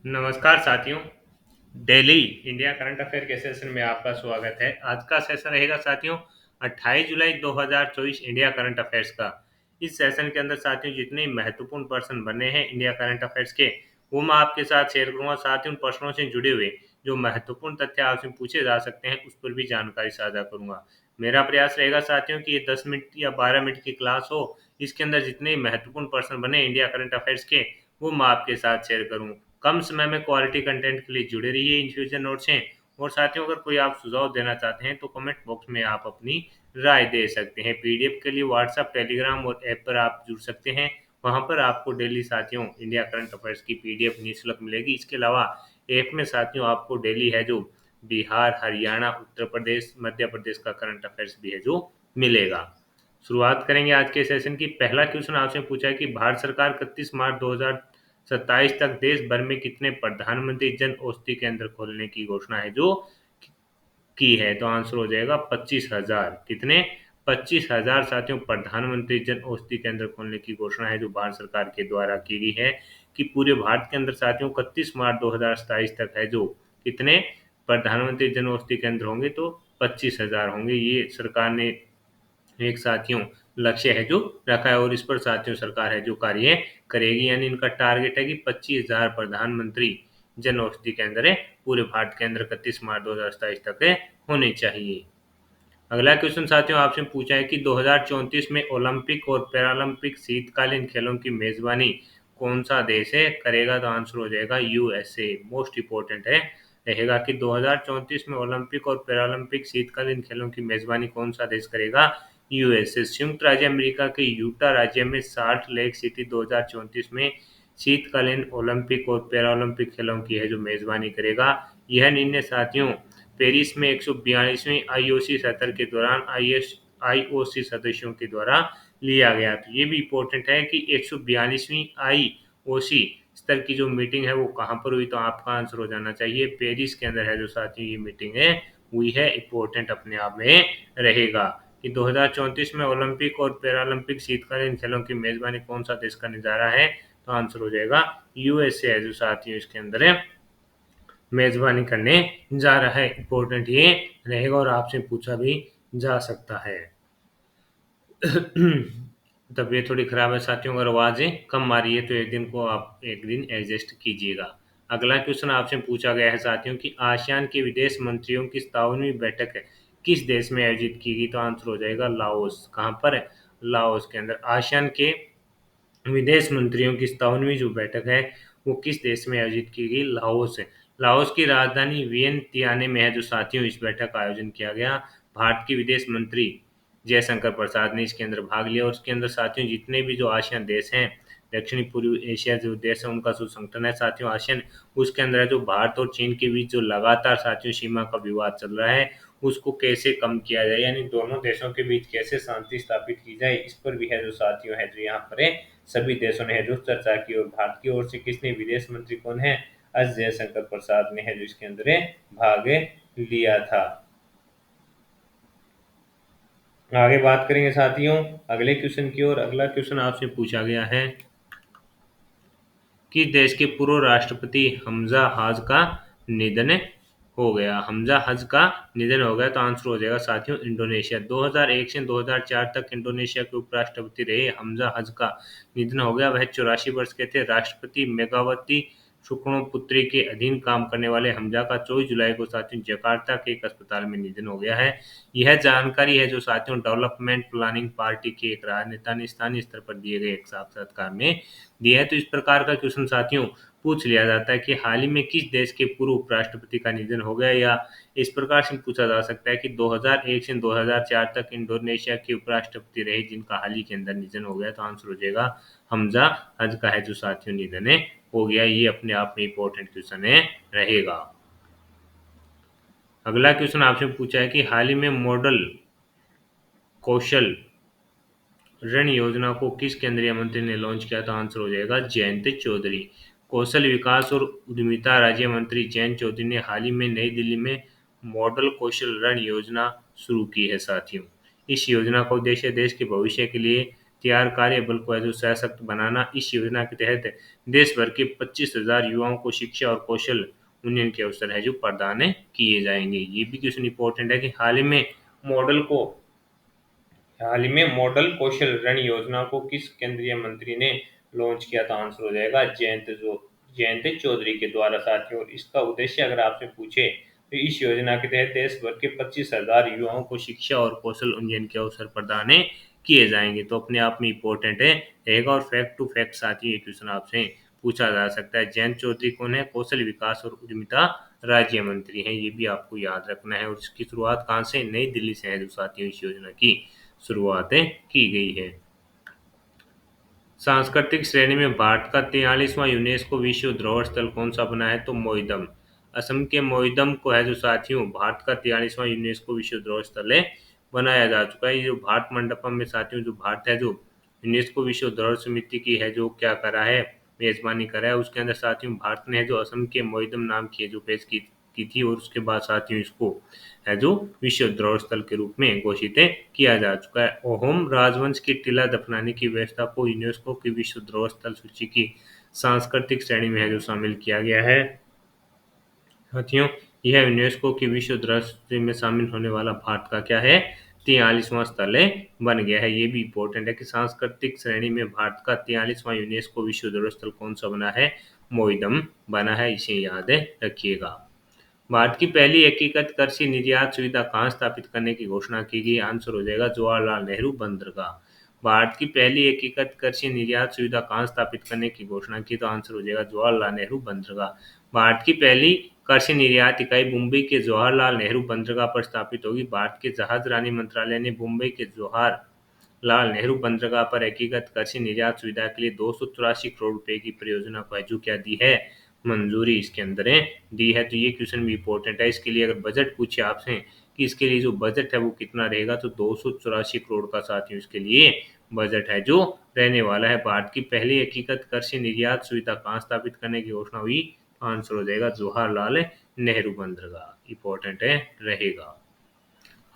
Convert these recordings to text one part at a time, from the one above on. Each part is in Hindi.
नमस्कार साथियों। डेली इंडिया करंट अफेयर के सेशन में आपका स्वागत है। आज का सेशन रहेगा साथियों 28 जुलाई 2024 इंडिया करंट अफेयर्स का। इस सेशन के अंदर साथियों जितने महत्वपूर्ण प्रश्न बने हैं इंडिया करंट अफेयर्स के वो मैं आपके साथ शेयर करूंगा। साथ ही उन प्रश्नों से जुड़े हुए जो महत्वपूर्ण तथ्य आपसे पूछे जा सकते हैं उस पर भी जानकारी साझा करूंगा। मेरा प्रयास रहेगा साथियों कि ये 10 मिनट या 12 मिनट की क्लास हो। इसके अंदर जितने महत्वपूर्ण प्रश्न बने इंडिया करंट अफेयर्स के वो मैं आपके साथ शेयर करूँ। कम समय में क्वालिटी कंटेंट के लिए जुड़े रहिए इन फ्यूचर नोट से। और साथियों अगर कोई आप सुझाव देना चाहते हैं तो कमेंट बॉक्स में आप अपनी राय दे सकते हैं। पीडीएफ के लिए व्हाट्सएप टेलीग्राम और ऐप पर आप जुड़ सकते हैं। वहां पर आपको डेली साथियों इंडिया करंट अफेयर्स की पीडीएफ निःशुल्क मिलेगी। इसके अलावा ऐप में साथियों आपको डेली है जो बिहार हरियाणा उत्तर प्रदेश मध्य प्रदेश का करंट अफेयर्स भी है जो मिलेगा। शुरुआत करेंगे आज के सेशन की। पहला क्वेश्चन आपसे पूछा है कि भारत सरकार 31 मार्च 2027 तक देश भर में कितने प्रधानमंत्री जन औषधि केंद्र खोलने की घोषणा है जो की है। तो आंसर हो जाएगा 25,000। कितने? 25,000 साथियों प्रधानमंत्री जन औषधि केंद्र खोलने की घोषणा है जो भारत सरकार के द्वारा की गई है कि पूरे भारत के अंदर साथियों 31 मार्च 2027 तक है जो कितने प्रधानमंत्री जन औषधि केंद्र होंगे। तो 25,000 होंगे। ये सरकार ने एक साथियों लक्ष्य है जो रखा है और इस पर साथियों सरकार है जो कार्य करेगी। यानी इनका टारगेट है कि 25,000 प्रधानमंत्री जन औषधि केंद्र है पूरे भारत के अंदर 31 मार्च 2027 तक होने चाहिए। अगला क्वेश्चन साथियों आपसे पूछा है कि 2034 में ओलंपिक और पैरालंपिक शीतकालीन खेलों की मेजबानी कौन सा देश है करेगा। तो आंसर हो जाएगा यूएसए। मोस्ट इंपोर्टेंट है रहेगा कि 2034 में ओलंपिक और पैरालंपिक शीतकालीन खेलों की मेजबानी कौन सा देश करेगा। यूएसए। संयुक्त राज्य अमेरिका के यूटा राज्य में साल्ट लेक सिटी 2034 में शीतकालीन ओलंपिक और पैरालंपिक खेलों की है जो मेजबानी करेगा। यह निर्णय साथियों पेरिस में 142वीं आईओसी सत्र के दौरान आईओसी सदस्यों के द्वारा लिया गया। तो ये भी इम्पोर्टेंट है कि 142वीं आईओसी स्तर की जो मीटिंग है वो कहाँ पर हुई। तो आपका आंसर हो जाना चाहिए पेरिस के अंदर है जो साथियों ये मीटिंग है हुई है। इम्पोर्टेंट अपने आप में रहेगा कि 2034 में ओलंपिक और पैरालंपिक शीतकालीन खेलों की मेजबानी कौन सा देश करने जा रहा है। तो आंसर हो जाएगा यूएसए है जो साथियों इसके अंदर है मेजबानी करने जा रहा है। इम्पोर्टेंट ये रहेगा और आपसे पूछा भी जा सकता है। तबीयत थोड़ी खराब है साथियों। अगर आवाजें कम आ रही है तो एक दिन एडजस्ट कीजिएगा। अगला क्वेश्चन आपसे पूछा गया है साथियों कि आसियान के विदेश मंत्रियों की 57वीं बैठक है किस देश में आयोजित की गई। तो आंसर हो जाएगा लाओस। कहाँ पर है? लाओस के अंदर। आसियान के विदेश मंत्रियों की 57वीं जो बैठक है वो किस देश में आयोजित की गई। लाओस है। लाओस की राजधानी वियंतियाने में है जो साथियों इस बैठक का आयोजन किया गया। भारत के विदेश मंत्री जयशंकर प्रसाद ने इसके अंदर भाग लिया और उसके अंदर साथियों जितने भी जो आसियान देश हैं दक्षिणी पूर्वी एशिया जो देश है उनका जो संगठन है साथियों आसियान उसके अंदर है जो भारत और चीन के बीच जो लगातार साथियों सीमा का विवाद चल रहा है उसको कैसे कम किया जाए यानी दोनों देशों के बीच कैसे शांति स्थापित की जाए इस पर भी है जो साथियों है जो यहाँ पर है सभी देशों ने है जो चर्चा की। और भारत की ओर से किसने विदेश मंत्री कौन है? एस जयशंकर प्रसाद ने है जो इसके अंदर भाग लिया था। आगे बात करेंगे साथियों अगले क्वेश्चन की ओर। अगला क्वेश्चन आपसे पूछा गया है कि देश के पूर्व राष्ट्रपति हमजा हज का निधन हो गया। हमजा हज का निधन हो गया। तो आंसर हो जाएगा साथियों इंडोनेशिया। 2001 से 2004 तक इंडोनेशिया के उपराष्ट्रपति रहे हमजा हज का निधन हो गया। वह 84 वर्ष के थे। राष्ट्रपति मेगावती सुकर्णो पुत्री के अधीन काम करने वाले हमजा का 24 जुलाई को साथियों जकार्ता के एक अस्पताल में निधन हो गया है। यह जानकारी है जो साथियों डेवलपमेंट प्लानिंग पार्टी के एक राजनेता ने स्थानीय स्तर पर दिए गए एक साक्षात्कार में दिया है। तो इस प्रकार का क्वेश्चन साथियों पूछ लिया जाता है कि हाल ही में किस देश के पूर्व उपराष्ट्रपति का निधन हो गया। या इस प्रकार से पूछा जा सकता है कि 2001 से 2004 तक इंडोनेशिया के उपराष्ट्रपति रहे जिनका हाल ही के अंदर निधन हो गया। तो आंसर हो जाएगा हमजा हज का है जो साथियों निधन हो गया। ये अपने आप में इंपॉर्टेंट क्वेश्चन रहेगा। अगला क्वेश्चन आपसे पूछा है कि हाल ही में मॉडल कौशल ऋण योजना को किस केंद्रीय मंत्री ने लॉन्च किया। तो आंसर हो जाएगा जयंत चौधरी। कौशल विकास और उद्यमिता राज्य मंत्री जयंत चौधरी ने हाल ही में नई दिल्ली में मॉडल कौशल ऋण योजना शुरू की है साथियों। इस योजना का उद्देश्य देश के भविष्य के लिए तैयार कार्य बल को है जो सशक्त बनाना। इस योजना के तहत देश भर के 25,000 युवाओं को शिक्षा और कौशल उन्नयन के अवसर है जो प्रदान किए जाएंगे। ये भी क्वेश्चन इंपॉर्टेंट है कि मॉडल को हाल ही में मॉडल कौशल ऋण योजना को किस केंद्रीय मंत्री ने लॉन्च किया? था आंसर हो जाएगा जयंत चौधरी के द्वारा साथियों। और इसका उद्देश्य अगर आपसे पूछे तो इस योजना के तहत देश भर के 25,000 युवाओं को शिक्षा और कौशल उन्नयन के अवसर प्रदान किए जाएंगे। तो अपने आप में इम्पोर्टेंट है रहेगा। और फैक्ट टू फैक्ट साथियों ये क्वेश्चन आपसे पूछा जा सकता है। जयंत चौधरी कौन है? कौशल विकास और उद्यमिता राज्य मंत्री हैं। ये भी आपको याद रखना है। और इसकी शुरुआत कहाँ से? नई दिल्ली से है जो साथियों इस योजना की शुरुआतें की गई है। सांस्कृतिक श्रेणी में भारत का 43वां यूनेस्को विश्व धरोहर स्थल कौन सा बना है? तो मोइदम। असम के मोइदम को है जो साथियों भारत का 43वां यूनेस्को विश्व धरोहर स्थल है बनाया जा चुका है। ये जो भारत मंडपम में साथियों जो भारत है जो यूनेस्को विश्व धरोहर समिति की है जो क्या करा है मेजबानी करा है, उसके अंदर साथियों भारत ने जो असम के मोइदम नाम की जो पेश की थी। और उसके बाद साथियों इसको है जो विश्व धरोहर स्थल के रूप में घोषित किया जा चुका है। ओहोम राजवंश की टीला दफनाने की व्यवस्था को यूनेस्को की विश्व धरोहर स्थल सूची की सांस्कृतिक श्रेणी में है जो शामिल किया गया है। साथियों यह यूनेस्को की विश्व धरोहर सूची में शामिल होने वाला भारत का क्या है? 43वां स्थल बन गया है। ये भी इंपॉर्टेंट है कि सांस्कृतिक श्रेणी में भारत का 43वां यूनेस्को विश्व धरोहर स्थल कौन सा बना है? मोइदम बना है। इसे याद रखिएगा। भारत की पहली एकीकृत कृषि निर्यात सुविधा कहाँ स्थापित करने की घोषणा की गई? आंसर हो जाएगा जवाहरलाल नेहरू बंदरगाह। भारत की पहली एकीकृत कृषि निर्यात सुविधा कहाँ स्थापित करने की घोषणा की? तो आंसर हो जाएगा जवाहरलाल नेहरू बंदरगाह। भारत की पहली कृषि निर्यात इकाई मुंबई के जवाहरलाल नेहरू बंदरगाह पर स्थापित होगी। भारत के जहाज रानी मंत्रालय ने मुंबई के जवाहर लाल नेहरू बंदरगाह पर एकीकृत कृषि निर्यात सुविधा के लिए 284 करोड़ रुपए की परियोजना को जो क्या दी है? मंजूरी इसके अंदर दी है। तो ये क्वेश्चन भी इंपॉर्टेंट है। इसके लिए अगर बजट पूछे आपसे कि इसके लिए जो बजट है वो कितना रहेगा तो 284 करोड़ का साथियों इसके लिए बजट है जो रहने वाला है। भारत की पहली एकीकृत कृषि निर्यात सुविधा कहाँ स्थापित करने की घोषणा हुई? आंसर हो जाएगा जवाहरलाल नेहरू बंदरगाह। इंपॉर्टेंट रहेगा।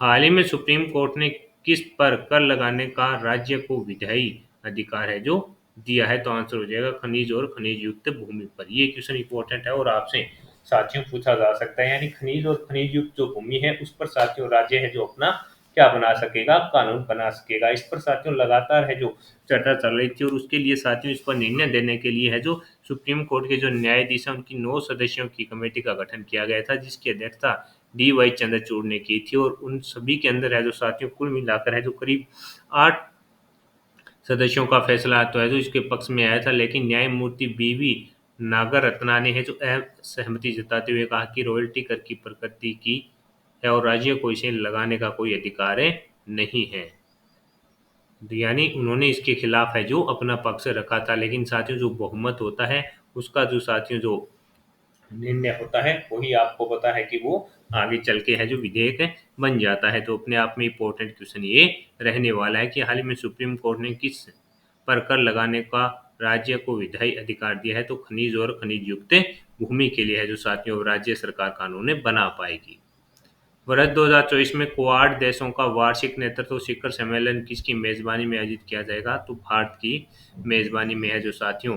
हाल ही में सुप्रीम कोर्ट ने किस पर कर लगाने का राज्य को विधायी अधिकार है जो दिया है? तो आंसर हो जाएगा खनिज और खनिज युक्त भूमि पर। ये क्वेश्चन इंपॉर्टेंट है और आपसे साथियों पूछा जा सकता है। यानी खनिज और खनिज युक्त जो भूमि है उस पर साथियों राज्य है जो अपना क्या बना सकेगा? कानून बना सकेगा। इस पर साथियों लगातार है जो चर्चा चल रही थी। और उसके लिए साथियों इस पर निर्णय देने के लिए है जो सुप्रीम कोर्ट के जो न्यायाधीश हैं उनकी 9 सदस्यों की कमेटी का गठन किया गया था, जिसकी अध्यक्षता डी वाई चंद्रचूड़ ने की थी। और उन सभी के अंदर है जो साथियों कुल मिलाकर है जो करीब 8 सदस्यों का फैसला तो है जो इसके पक्ष में आया था। लेकिन न्यायमूर्ति बीवी नागर रत्ना ने है जो असहमति जताते हुए कहा कि रॉयल्टी कर की प्रकृति की है और राज्य को इसे लगाने का कोई अधिकार नहीं है। यानी उन्होंने इसके खिलाफ है जो अपना पक्ष रखा था। लेकिन साथियों जो बहुमत होता है उसका जो साथियों जो निर्णय होता है वही आपको पता है कि वो आगे चल के है जो विधेयक बन जाता है। तो अपने आप में इम्पोर्टेंट क्वेश्चन ये रहने वाला है कि हाल ही में सुप्रीम कोर्ट ने किस पर कर लगाने का राज्य को विधायी अधिकार दिया है? तो खनिज और खनिज युक्त भूमि के लिए है जो साथियों राज्य सरकार कानून बना पाएगी। वर्ष 2024 में क्वाड देशों का वार्षिक नेतृत्व शिखर सम्मेलन किसकी मेजबानी में आयोजित किया जाएगा? तो भारत की मेजबानी में है जो साथियों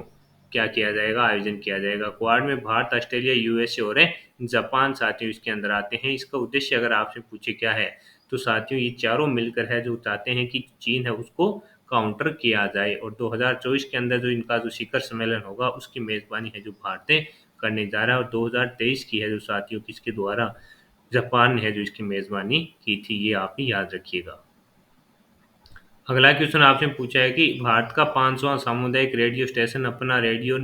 क्या किया जाएगा? आयोजन किया जाएगा। क्वाड में भारत, ऑस्ट्रेलिया, यूएसए और जापान साथियों इसके अंदर आते हैं। इसका उद्देश्य अगर आपसे पूछे क्या है तो साथियों ये चारों मिलकर है जो चाहते हैं कि चीन है उसको काउंटर किया जाए। और 2024 के अंदर जो इनका जो शिखर सम्मेलन होगा उसकी मेजबानी है जो भारत करने जा रहा है। और 2023 की है जो साथियों किसके द्वारा? जापान ने है जो इसकी मेजबानी की थी। ये आप ही याद रखिएगा। अगला क्वेश्चन आपसे पूछा है कि भारत का 5वां सामुदायिक रेडियो स्टेशन अपना रेडियो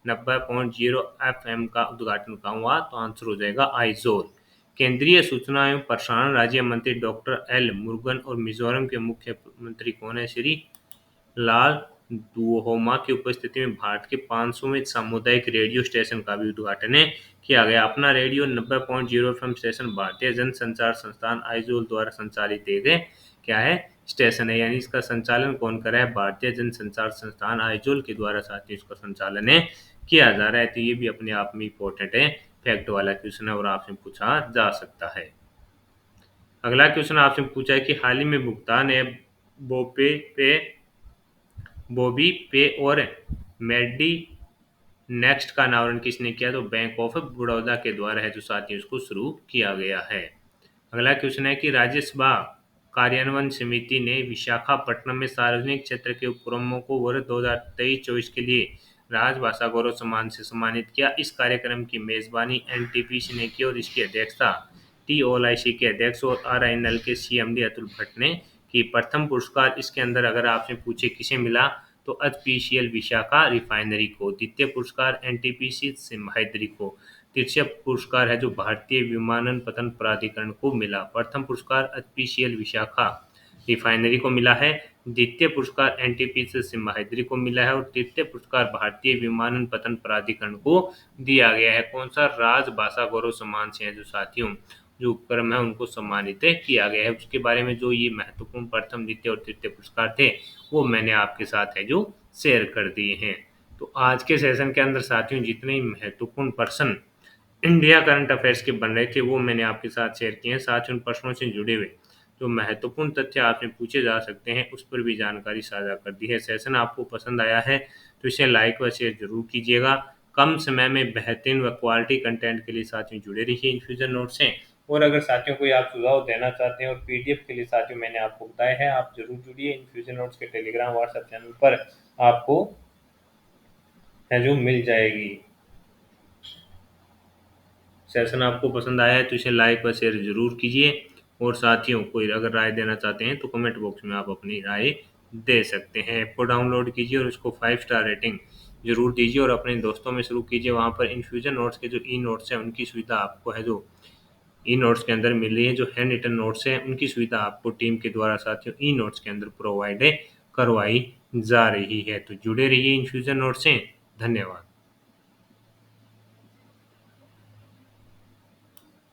90.0 एफएम का उद्घाटन कहाँ हुआ? तो आंसर हो जाएगा आइजोल। केंद्रीय सूचना एवं प्रसारण राज्य मंत्री डॉक्टर एल मुरुगन और मिजोरम के मुख्यमंत्री कौन है? श्री लाल दुहोमा की उपस्थिति में भारत के 500वें सामुदायिक रेडियो स्टेशन का भी उद्घाटन किया गया। अपना रेडियो 90.0 एफएम स्टेशन भारतीय जन संचार संस्थान आइजोल द्वारा संचालित एक क्या है स्टेशन है। यानी इसका संचालन कौन कर रहा है? भारतीय जन संचार संस्थान आइजोल के द्वारा साथियों इसका संचालन किया जा रहा है। तो ये भी अपने आप में इम्पोर्टेंट है, फैक्ट वाला क्वेश्चन है और आपसे पूछा जा सकता है। अगला क्वेश्चन आपसे पूछा है कि हाल ही में भुगतान ऐप बोपे पे बॉबी पे और मेडी नेक्स्ट का अनावरण किसने किया? तो बैंक ऑफ बड़ौदा के द्वारा है जो साथियों इसको शुरू किया गया है। अगला क्वेश्चन है कि राज्यसभा कार्यान्वयन समिति ने विशाखापट्टनम में सार्वजनिक क्षेत्र के उपक्रमों को वर्ष 2023-24 के लिए राजभाषा गौरव सम्मान से सम्मानित किया। इस कार्यक्रम की मेजबानी एनटीपीसी ने की और इसकी अध्यक्षता टीओएलआईसी के अध्यक्ष और आरआईएनएल के सीएमडी अतुल भट्ट ने की। प्रथम पुरस्कार इसके अंदर अगर आपसे पूछे किसे मिला तो एचपीसीएल विशाखा रिफाइनरी को, द्वितीय पुरस्कार एनटीपीसी सिम्हाद्री को, तृतीय पुरस्कार है जो भारतीय विमानपत्तन प्राधिकरण को मिला। प्रथम पुरस्कार एचपीसीएल विशाखा रिफाइनरी को मिला है, द्वितीय पुरस्कार एनटीपीसी सिम्हाद्री को मिला है और तृतीय पुरस्कार भारतीय विमानपत्तन प्राधिकरण को दिया गया है। कौन सा? राजभाषा गौरव सम्मान से है जो साथियों जो उपक्रम है उनको सम्मानित किया गया है। उसके बारे में जो ये महत्वपूर्ण प्रथम, द्वितीय और तृतीय पुरस्कार थे वो मैंने आपके साथ है जो शेयर कर दिए हैं। तो आज के सेशन के अंदर साथियों जितने महत्वपूर्ण प्रश्न इंडिया करंट अफेयर्स के बन रहे थे वो मैंने आपके साथ शेयर किए हैं। साथ ही उन प्रश्नों से जुड़े हुए जो महत्वपूर्ण तथ्य आपसे पूछे जा सकते हैं उस पर भी जानकारी साझा कर दी है। सेशन आपको पसंद आया है तो इसे लाइक व शेयर जरूर कीजिएगा। कम समय में बेहतरीन व क्वालिटी कंटेंट के लिए साथियों जुड़े रहिए इन्फ्यूजन नोट से। और अगर साथियों कोई आप सुझाव देना चाहते हैं और पीडीएफ के लिए साथियों मैंने आपको बताया है आप जरूर जुड़िए इन्फ्यूजन नोट्स के टेलीग्राम व्हाट्सएप चैनल पर, आपको है जो मिल जाएगी। सेशन आपको पसंद आया है तो इसे लाइक व शेयर जरूर कीजिए। और साथियों कोई अगर राय देना चाहते हैं तो कमेंट बॉक्स में आप अपनी राय दे सकते हैं। ऐप को डाउनलोड कीजिए और उसको 5 स्टार रेटिंग जरूर दीजिए और अपने दोस्तों में शुरू कीजिए। वहाँ पर इन्फ्यूजन नोट्स के जो ई नोट्स हैं उनकी सुविधा आपको है जो ई नोट्स के अंदर मिल रही है। जो हैंड रिटन नोट्स हैं उनकी सुविधा आपको टीम के द्वारा साथियों ई नोट्स के अंदर प्रोवाइड करवाई जा रही है। तो जुड़े रहिए इन्फ्यूजन नोट्स से। धन्यवाद।